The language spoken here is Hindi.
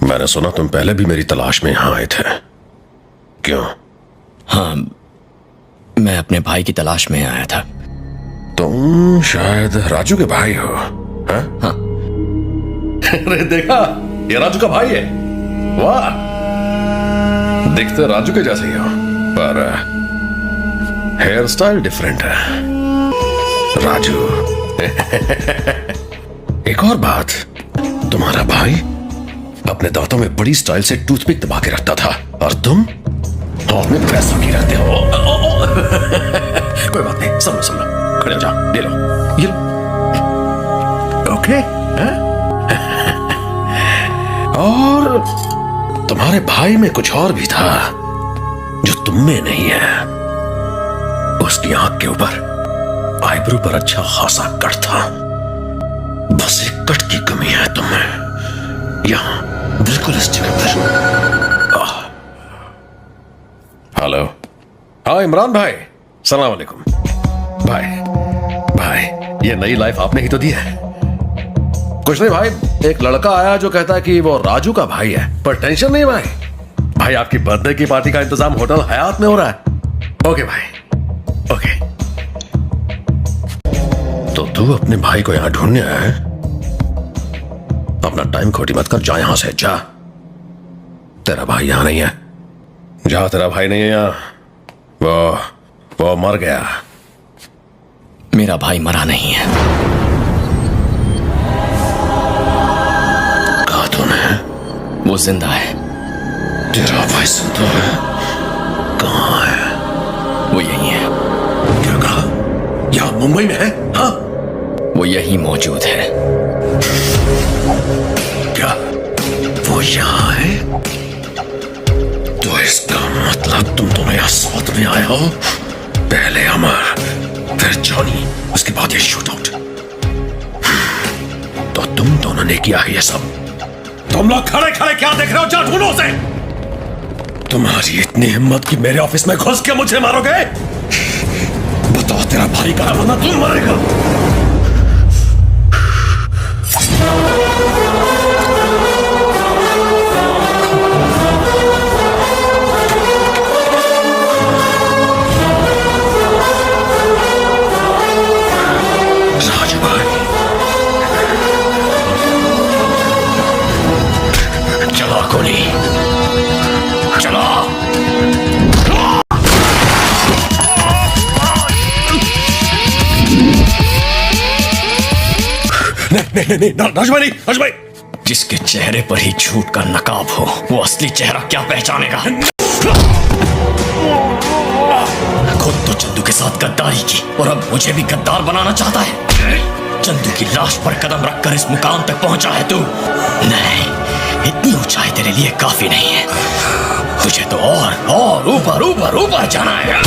मैंने सुना तुम पहले भी मेरी तलाश में यहां आए थे। क्यों? हाँ, मैं अपने भाई की तलाश में आया था। तुम शायद राजू के भाई हो? हाँ? हाँ। अरे देखा, ये राजू का भाई है। वाह, दिखते राजू के जैसे ही हो, पर हेयर स्टाइल डिफरेंट है। राजू एक और बात, तुम्हारा भाई अपने दांतों में बड़ी स्टाइल से टूथपिक दबा के रखता था और तुम हाथ में पैसों की रखते हो। कोई बात नहीं, समझो समझो, खड़े हो जाओ, ले लो ये लो। ओके। और तुम्हारे भाई में कुछ और भी था जो तुम में नहीं है। उसकी आंख के ऊपर आईब्रो पर अच्छा खासा कट था। बस एक कट की कमी है तुम्हें, यहां बिल्कुल इस जगह पर। हेलो, हाँ इमरान भाई, सलाम वालेकुम। भाई ये नई लाइफ आपने ही तो दी है। कुछ नहीं भाई, एक लड़का आया जो कहता है कि वो राजू का भाई है, पर टेंशन नहीं भाई आपकी बर्थडे की पार्टी का इंतजाम होटल हयात में हो रहा है। ओके भाई, ओके। तो तू अपने भाई को यहां ढूंढने आया है? अपना टाइम खोटी मत कर, जा यहां से जा। तेरा भाई यहां नहीं है, जा, तेरा भाई नहीं है यहां। वो मर गया। मेरा भाई मरा नहीं है। कहा तूने? वो जिंदा है। तेरा भाई जिंदा है? कहां है? वो यहीं है। क्या कहा? यहां मुंबई में है? हाँ, वो यहीं मौजूद है। क्या वो यहां है? तो इसका मतलब तुम दोनों यहां साथ में आए हो। पहले अमर, फिर जॉनी, उसके बाद ये शूट आउट। तो तुम दोनों ने किया है ये सब? तुम लोग खड़े खड़े क्या देख रहे हो? जा ढूंढो उसे। तुम्हारी इतनी हिम्मत कि मेरे ऑफिस में घुस के मुझे मारोगे? बताओ तेरा भाई कहां, वरना तुम मरेगा। राजू भाई, चला कोनी, चला। नहीं, राजू भाई नहीं, राजू भाई। जिसके चेहरे पर ही झूठ का नकाब हो, वो असली चेहरा क्या पहचानेगा? खुद तो चंदू के साथ गद्दारी की और अब मुझे भी गद्दार बनाना चाहता है। चंदू की लाश पर कदम रखकर इस मुकाम तक पहुंचा है तू। नहीं, इतनी ऊंचाई तेरे लिए काफी नहीं है। तुझे तो और ऊपर ऊपर ऊपर जाना है।